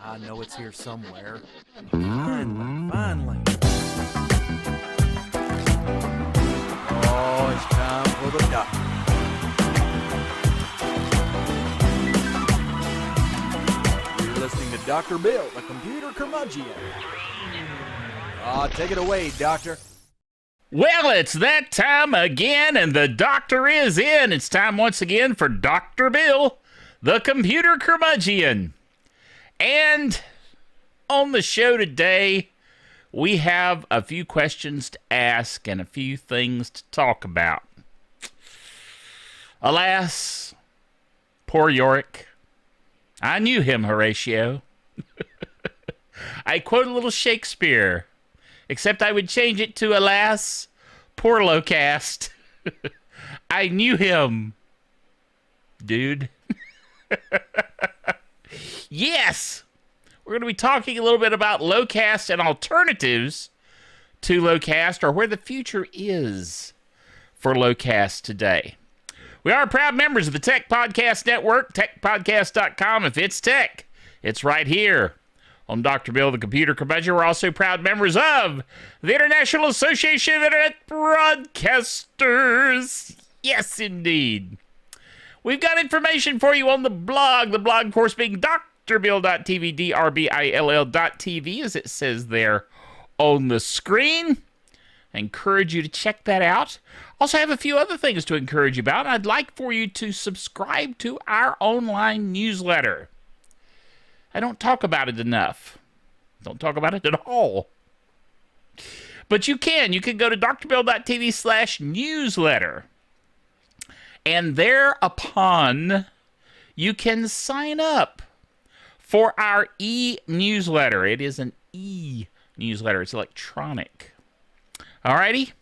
I know it's here somewhere. Finally. Oh, it's time for the doctor. You're listening to Dr. Bill, the computer curmudgeon. Take it away, Doctor. Well, it's that time again, and the doctor is in. It's time once again for Dr. Bill, the computer curmudgeon. And on the show today, we have a few questions to ask and a few things to talk about. Alas, poor Yorick. I knew him, Horatio. I quote a little Shakespeare. Except I would change it to, alas, poor Locast. I knew him, dude. Yes! We're going to be talking a little bit about Locast and alternatives to Locast, or where the future is for Locast today. We are proud members of the Tech Podcast Network, techpodcast.com. If it's tech, it's right here. On Dr. Bill, the computer curmudgeon, we're also proud members of the International Association of Internet Broadcasters. Yes, indeed. We've got information for you on the blog of course, being drbill.tv, drbill.tv, as it says there on the screen. I encourage you to check that out. Also have a few other things to encourage you about. I'd like for you to subscribe to our online newsletter. I don't talk about it enough. Don't talk about it at all. But you can. You can go to drbill.tv/newsletter. And thereupon, you can sign up for our e-newsletter. It is an e-newsletter. It's electronic. Alrighty?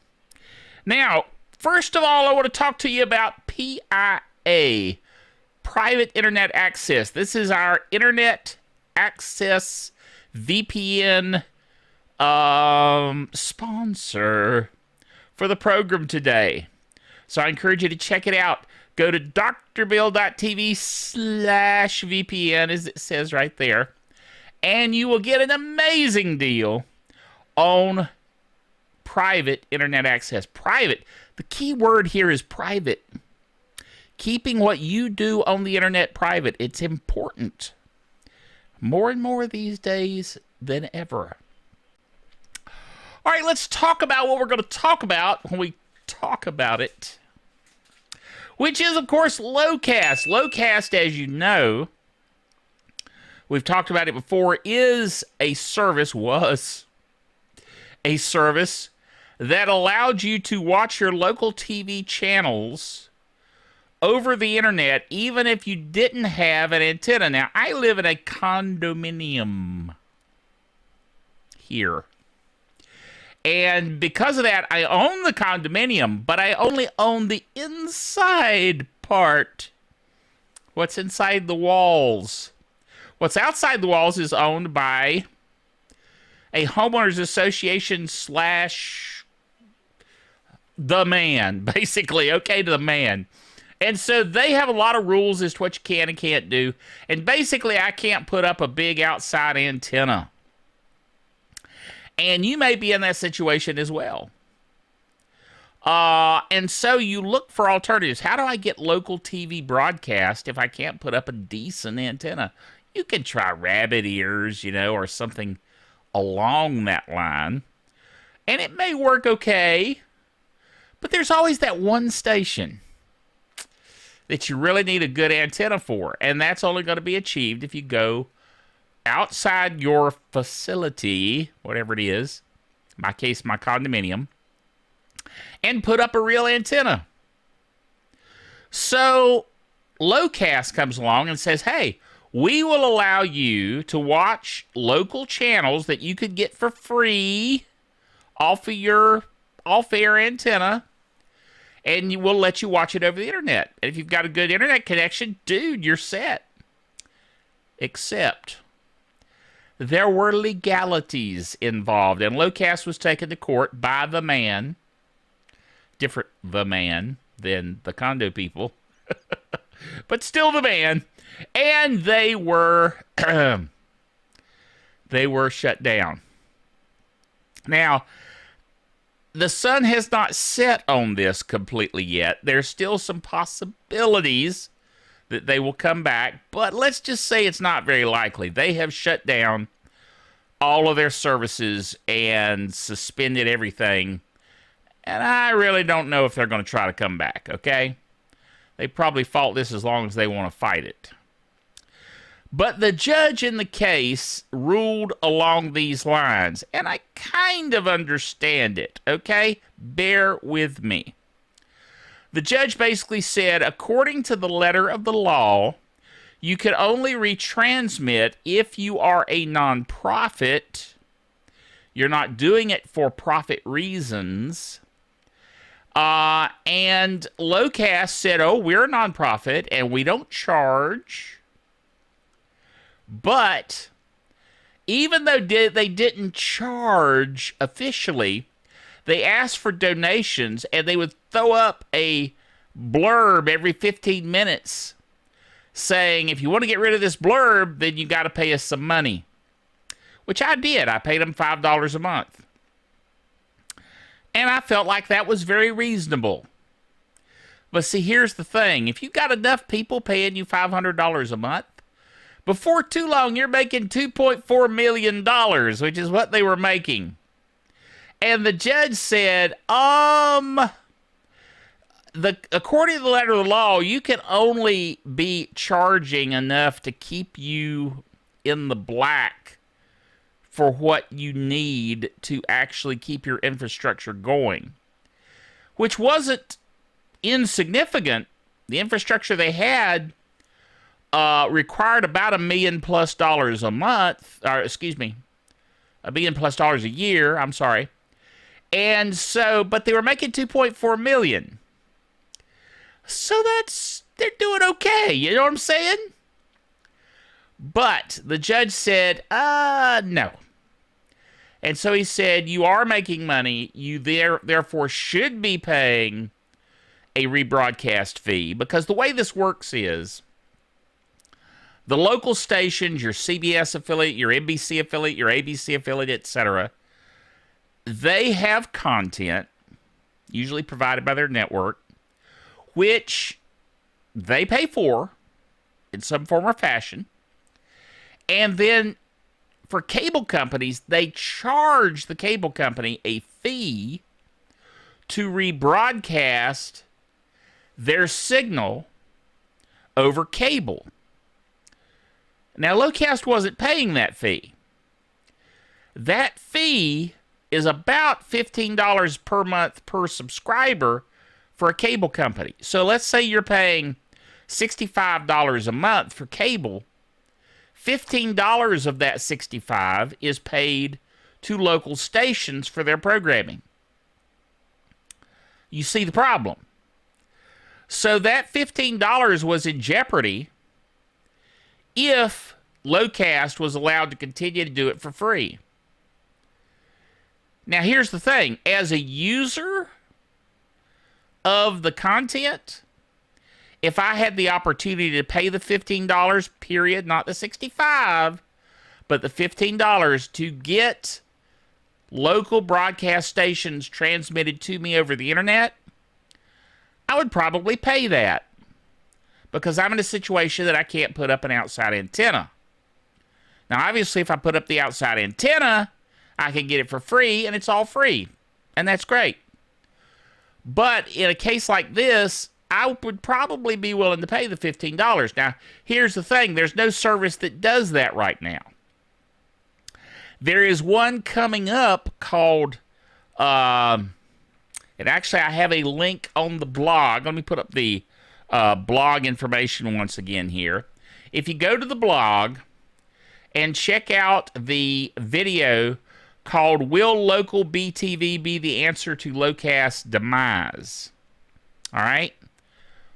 Now, first of all, I want to talk to you about PIA. Private Internet Access. This is our Internet Access VPN sponsor for the program today. So I encourage you to check it out. Go to drbill.tv/VPN, as it says right there, and you will get an amazing deal on private Internet access. Private. The key word here is private. Keeping what you do on the internet private. It's important. More and more these days than ever. All right, let's talk about what we're going to talk about when we talk about it. Which is, of course, Locast. Locast, as you know, we've talked about it before, was a service that allowed you to watch your local TV channels over the internet, even if you didn't have an antenna. Now, I live in a condominium here. And because of that, I own the condominium, but I only own the inside part. What's inside the walls? What's outside the walls is owned by a homeowners association / the man, basically. Okay, to the man. And so they have a lot of rules as to what you can and can't do. And basically, I can't put up a big outside antenna. And you may be in that situation as well. And so you look for alternatives. How do I get local TV broadcast if I can't put up a decent antenna? You can try rabbit ears, or something along that line. And it may work okay. But there's always that one station that you really need a good antenna for. And that's only going to be achieved if you go outside your facility, whatever it is, in my case, my condominium, and put up a real antenna. So Locast comes along and says, hey, we will allow you to watch local channels that you could get for free off of your off-air antenna, and we'll let you watch it over the internet. And if you've got a good internet connection, dude, you're set. Except there were legalities involved, and Locast was taken to court by the man. Different the man than the condo people. But still the man. And they were they were shut down. Now, the sun has not set on this completely yet. There's still some possibilities that they will come back, but let's just say it's not very likely. They have shut down all of their services and suspended everything, and I really don't know if they're going to try to come back, okay? They probably fought this as long as they want to fight it. But the judge in the case ruled along these lines, and I kind of understand it, okay? Bear with me. The judge basically said, according to the letter of the law, you can only retransmit if you are a nonprofit. You're not doing it for profit reasons. And Locast said, oh, we're a nonprofit and we don't charge. But even though they didn't charge officially, they asked for donations, and they would throw up a blurb every 15 minutes saying, if you want to get rid of this blurb, then you got to pay us some money. Which I did. I paid them $5 a month. And I felt like that was very reasonable. But see, here's the thing. If you got enough people paying you $500 a month, before too long, you're making $2.4 million, which is what they were making. And the judge said, according to the letter of the law, you can only be charging enough to keep you in the black for what you need to actually keep your infrastructure going, which wasn't insignificant. The infrastructure they had required about $1 million+ a month, or excuse me, $1 million+ a year. I'm sorry. And so, but they were making $2.4 million. So they're doing okay. You know what I'm saying? But the judge said, no. And so he said, you are making money. You therefore should be paying a rebroadcast fee, because the way this works is, the local stations, your CBS affiliate, your NBC affiliate, your ABC affiliate, etc., they have content, usually provided by their network, which they pay for in some form or fashion. And then for cable companies, they charge the cable company a fee to rebroadcast their signal over cable. Now, Locast wasn't paying that fee. That fee is about $15 per month per subscriber for a cable company. So let's say you're paying $65 a month for cable. $15 of that $65 is paid to local stations for their programming. You see the problem. So that $15 was in jeopardy if Locast was allowed to continue to do it for free. Now, here's the thing. As a user of the content, if I had the opportunity to pay the $15, period, not the $65, but the $15 to get local broadcast stations transmitted to me over the internet, I would probably pay that, because I'm in a situation that I can't put up an outside antenna. Now, obviously, if I put up the outside antenna, I can get it for free, and it's all free, and that's great. But in a case like this, I would probably be willing to pay the $15. Now, here's the thing. There's no service that does that right now. There is one coming up called, and actually I have a link on the blog. Let me put up the blog information once again here. If you go to the blog and check out the video called Will Local BTV Be the Answer to Locast's Demise? All right?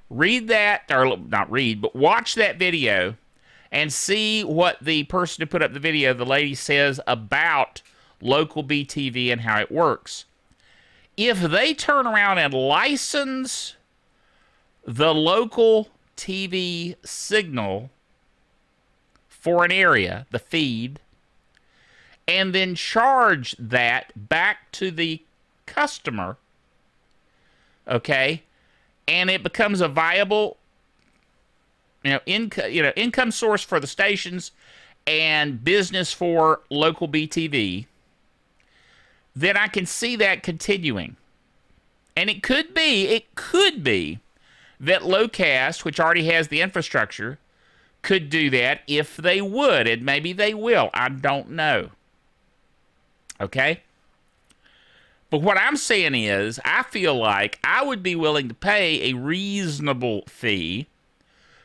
Read that, or not read, but watch that video and see what the person who put up the video, the lady, says about local BTV and how it works. If they turn around and license the local TV signal for an area, the feed, and then charge that back to the customer, okay? And it becomes a viable, income source for the stations and business for local BTV, then I can see that continuing. And it could be that Locast, which already has the infrastructure, could do that if they would, and maybe they will. I don't know. Okay? But what I'm saying is, I feel like I would be willing to pay a reasonable fee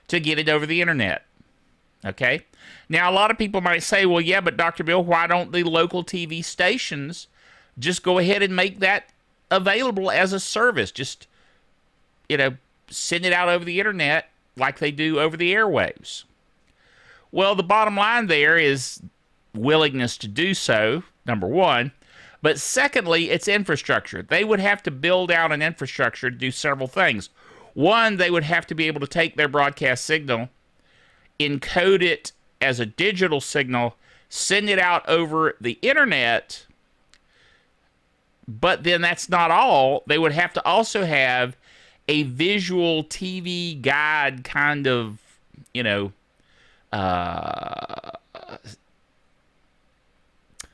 to get it over the internet. Okay? Now, a lot of people might say, well, yeah, but Dr. Bill, why don't the local TV stations just go ahead and make that available as a service? Just, send it out over the internet like they do over the airwaves. Well, the bottom line there is willingness to do so, number one. But secondly, it's infrastructure. They would have to build out an infrastructure to do several things. One, they would have to be able to take their broadcast signal, encode it as a digital signal, send it out over the internet. But then that's not all. They would have to also have a visual TV guide kind of,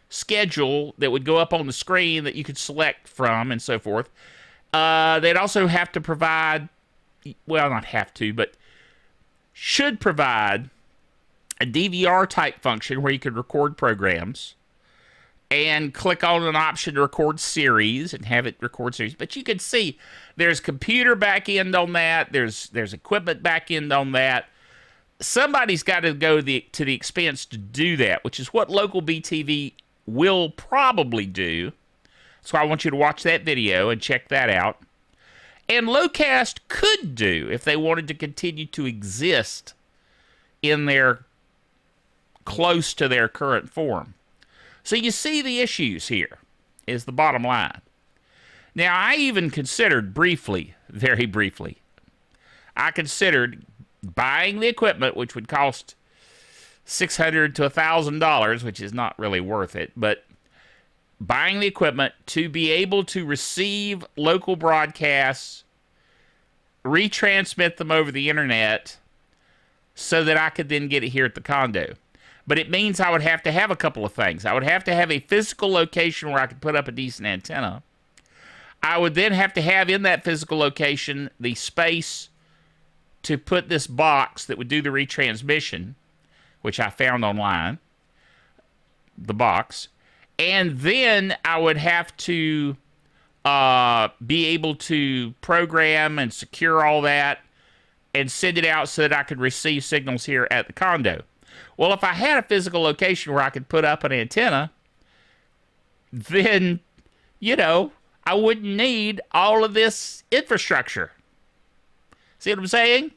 schedule that would go up on the screen that you could select from and so forth. They'd also have to provide, well, not have to, but should provide a DVR type function where you could record programs and click on an option to record series and have it record series. But you can see there's computer back end on that. There's equipment back end on that. Somebody's got to go to the expense to do that, which is what local BTV will probably do. So I want you to watch that video and check that out. And Locast could do if they wanted to continue to exist in their close to their current form. So you see the issues here is the bottom line. Now, I even considered briefly, very briefly, I considered buying the equipment, which would cost $600 to $1,000, which is not really worth it, but buying the equipment to be able to receive local broadcasts, retransmit them over the internet so that I could then get it here at the condo. But it means I would have to have a couple of things. I would have to have a physical location where I could put up a decent antenna. I would then have to have in that physical location the space to put this box that would do the retransmission, which I found online, the box. And then I would have to be able to program and secure all that and send it out so that I could receive signals here at the condo. Well, if I had a physical location where I could put up an antenna, then, I wouldn't need all of this infrastructure. See what I'm saying?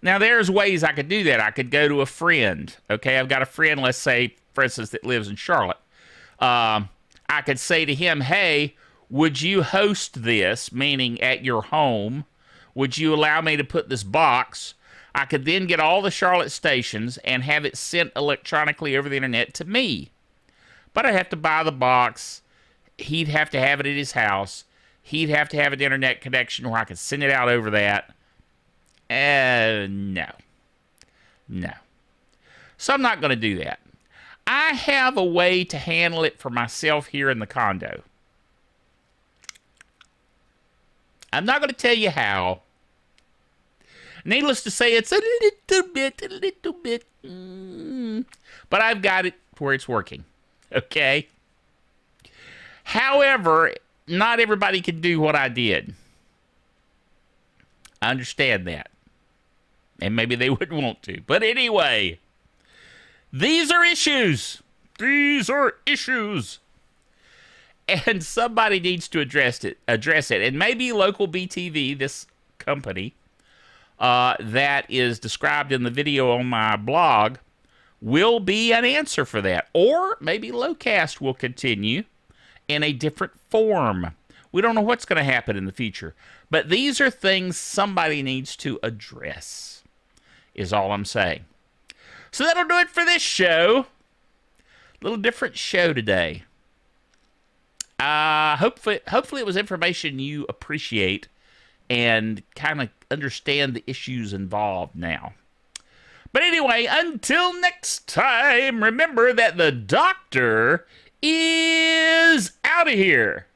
Now, there's ways I could do that. I could go to a friend. Okay, I've got a friend, let's say, for instance, that lives in Charlotte. I could say to him, hey, would you host this, meaning at your home? Would you allow me to put this box? I could then get all the Charlotte stations and have it sent electronically over the internet to me. But I'd have to buy the box. He'd have to have it at his house. He'd have to have an internet connection where I could send it out over that. No. So I'm not going to do that. I have a way to handle it for myself here in the condo. I'm not going to tell you how. Needless to say, it's a little bit. But I've got it where it's working. Okay? However, not everybody can do what I did. I understand that. And maybe they wouldn't want to. But anyway, these are issues. These are issues. And somebody needs to address it. And maybe local BTV, this company, that is described in the video on my blog, will be an answer for that. Or maybe Locast will continue in a different form. We don't know what's going to happen in the future. But these are things somebody needs to address, is all I'm saying. So that'll do it for this show. A little different show today. Hopefully it was information you appreciate and kind of understand the issues involved now. But anyway, until next time, remember that the doctor is out of here.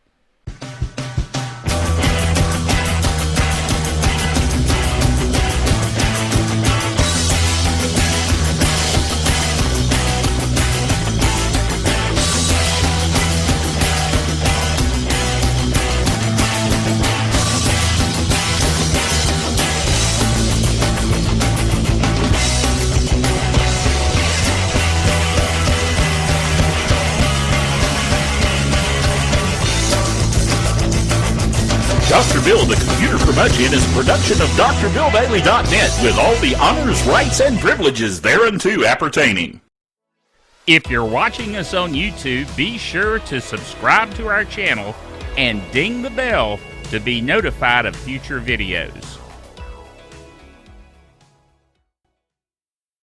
Dr. Bill, the Computer Curmudgeon, is a production of DrBillDaily.net with all the honors, rights, and privileges thereunto appertaining. If you're watching us on YouTube, be sure to subscribe to our channel and ding the bell to be notified of future videos.